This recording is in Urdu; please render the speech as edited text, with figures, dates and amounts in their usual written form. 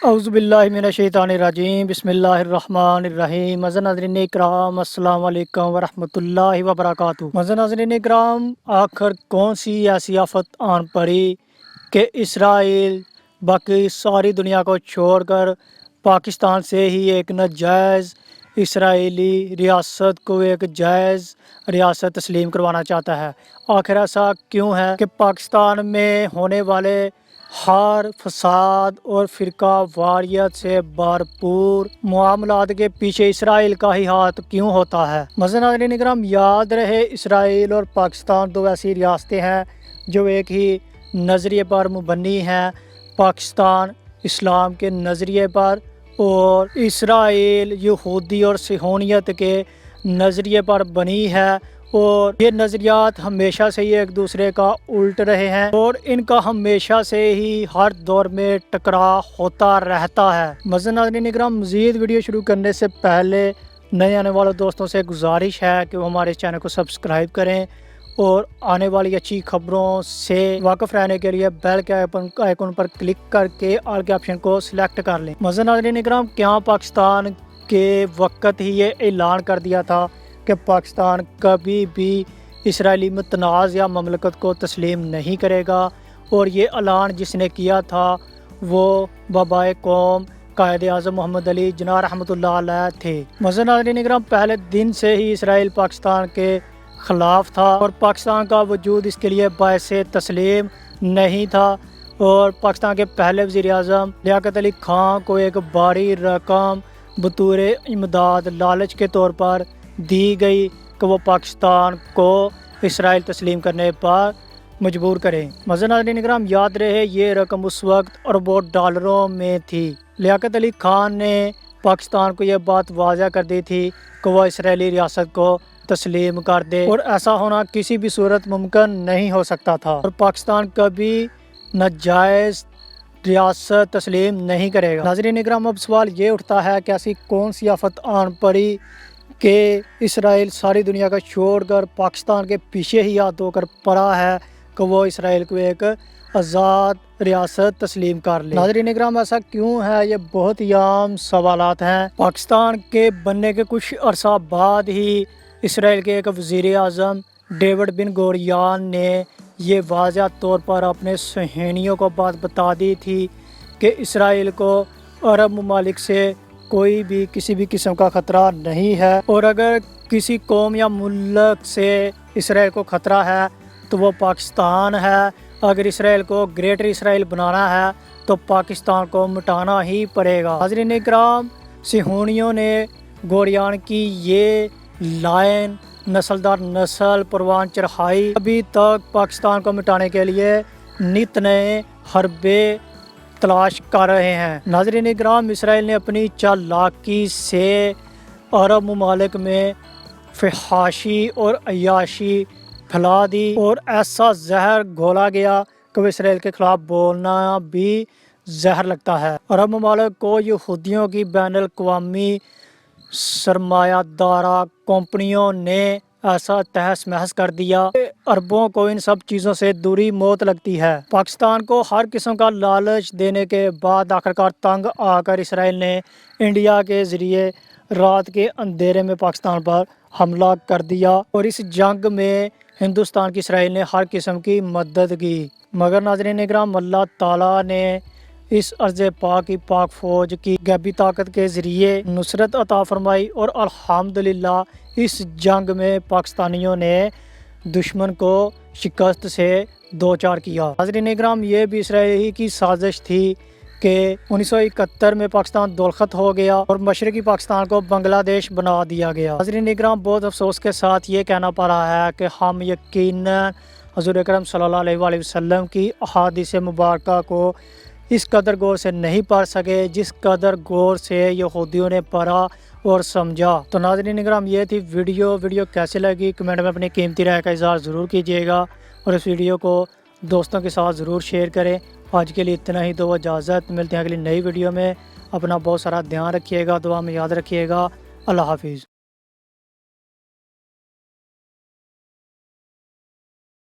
اعوذ باللہ من الشیطان الرجیم، بسم اللہ الرحمن الرحیم۔ معزز ناظرین اکرام، السلام علیکم ورحمۃ اللہ وبرکاتہ۔ معزز ناظرین اکرام، آخر کون سی ایسی آفت آن پڑی کہ اسرائیل باقی ساری دنیا کو چھوڑ کر پاکستان سے ہی ایک ناجائز اسرائیلی ریاست کو ایک جائز ریاست تسلیم کروانا چاہتا ہے؟ آخر ایسا کیوں ہے کہ پاکستان میں ہونے والے ہر فساد اور فرقہ واریت سے بھرپور معاملات کے پیچھے اسرائیل کا ہی ہاتھ کیوں ہوتا ہے؟ معزز ناظرین اکرام، یاد رہے اسرائیل اور پاکستان دو ایسی ریاستیں ہیں جو ایک ہی نظریے پر مبنی ہیں، پاکستان اسلام کے نظریے پر اور اسرائیل یہودی اور صہیونیت کے نظریے پر بنی ہے، اور یہ نظریات ہمیشہ سے ہی ایک دوسرے کا الٹ رہے ہیں اور ان کا ہمیشہ سے ہی ہر دور میں ٹکراؤ ہوتا رہتا ہے۔ معزز ناظرین اکرام، مزید ویڈیو شروع کرنے سے پہلے نئے آنے والے دوستوں سے گزارش ہے کہ وہ ہمارے چینل کو سبسکرائب کریں اور آنے والی اچھی خبروں سے واقف رہنے کے لیے بیل کے آئیکن پر کلک کر کے آل کے آپشن کو سلیکٹ کر لیں۔ معزز ناظرین اکرام، کیا پاکستان کے وقت ہی یہ اعلان کر دیا تھا کہ پاکستان کبھی بھی اسرائیلی متنازع مملکت کو تسلیم نہیں کرے گا، اور یہ اعلان جس نے کیا تھا وہ بابائے قوم قائد اعظم محمد علی جناح رحمۃ اللہ علیہ تھے۔ معزز ناظرین اکرام، پہلے دن سے ہی اسرائیل پاکستان کے خلاف تھا اور پاکستان کا وجود اس کے لیے باعث تسلیم نہیں تھا، اور پاکستان کے پہلے وزیر اعظم لیاقت علی خان کو ایک بڑی رقم بطور امداد لالچ کے طور پر دی گئی کہ وہ پاکستان کو اسرائیل تسلیم کرنے پر مجبور کریں۔ معزز ناظرین اکرام، یاد رہے یہ رقم اس وقت اربوں ڈالروں میں تھی۔ لیاقت علی خان نے پاکستان کو یہ بات واضح کر دی تھی کہ وہ اسرائیلی ریاست کو تسلیم کر دے، اور ایسا ہونا کسی بھی صورت ممکن نہیں ہو سکتا تھا، اور پاکستان کبھی ناجائز ریاست تسلیم نہیں کرے گا۔ ناظرین اکرام، اب سوال یہ اٹھتا ہے کہ ایسی کون سی آفت آن پڑی کہ اسرائیل ساری دنیا کا چھوڑ کر پاکستان کے پیچھے ہی ہاتھ دھو کر پڑا ہے کہ وہ اسرائیل کو ایک آزاد ریاست تسلیم کر لے۔ ناظرین اکرام، ایسا کیوں ہے؟ یہ بہت ہی عام سوالات ہیں۔ پاکستان کے بننے کے کچھ عرصہ بعد ہی اسرائیل کے ایک وزیر اعظم ڈیوڈ بن گوریان نے یہ واضح طور پر اپنے صہیونیوں کو بات بتا دی تھی کہ اسرائیل کو عرب ممالک سے کوئی بھی کسی بھی قسم کا خطرہ نہیں ہے، اور اگر کسی قوم یا ملک سے اسرائیل کو خطرہ ہے تو وہ پاکستان ہے۔ اگر اسرائیل کو گریٹر اسرائیل بنانا ہے تو پاکستان کو مٹانا ہی پڑے گا۔ حاضرین اکرام، صہیونیوں نے گوریان کی یہ لائن نسل در نسل پروان چڑھائی، ابھی تک پاکستان کو مٹانے کے لیے نت نئے حربے تلاش کر رہے ہیں۔ ناظرین اکرام، اسرائیل نے اپنی چالاکی سے عرب ممالک میں فحاشی اور عیاشی پھیلا دی، اور ایسا زہر گھولا گیا کہ وہ اسرائیل کے خلاف بولنا بھی زہر لگتا ہے۔ عرب ممالک کو یہودیوں کی بین الاقوامی سرمایہ دارہ کمپنیوں نے ایسا تہس نہس کر دیا کہ عربوں کو ان سب چیزوں سے دوری موت لگتی ہے۔ پاکستان کو ہر قسم کا لالچ دینے کے بعد آخرکار تنگ آ کر اسرائیل نے انڈیا کے ذریعے رات کے اندھیرے میں پاکستان پر حملہ کر دیا، اور اس جنگ میں ہندوستان کی اسرائیل نے ہر قسم کی مدد کی، مگر ناظرین اکرام، اللہ تعالیٰ نے اس ارض پاک کی پاک فوج کی غیبی طاقت کے ذریعے نصرت عطا فرمائی، اور الحمدللہ اس جنگ میں پاکستانیوں نے دشمن کو شکست سے دوچار کیا۔ حاضرین اکرام، یہ بھی اسرائیل کی سازش تھی کہ 1971 میں پاکستان دولخط ہو گیا اور مشرقی پاکستان کو بنگلہ دیش بنا دیا گیا۔ حاضرین اکرام، بہت افسوس کے ساتھ یہ کہنا پڑ رہا ہے کہ ہم یقیناً حضور اکرم صلی اللہ علیہ وآلہ وسلم کی احادیث مبارکہ کو اس قدر غور سے نہیں پڑھ سکے جس قدر غور سے یہودیوں نے پڑھا اور سمجھا۔ تو ناظرین اکرام، یہ تھی ویڈیو کیسے لگی کمنٹ میں اپنی قیمتی رائے کا اظہار ضرور کیجیے گا، اور اس ویڈیو کو دوستوں کے ساتھ ضرور شیئر کریں۔ آج کے لیے اتنا ہی، دو اجازت، ملتے ہیں اگلی نئی ویڈیو میں۔ اپنا بہت سارا دھیان رکھیے گا، دعا میں یاد رکھیے گا۔ اللہ حافظ۔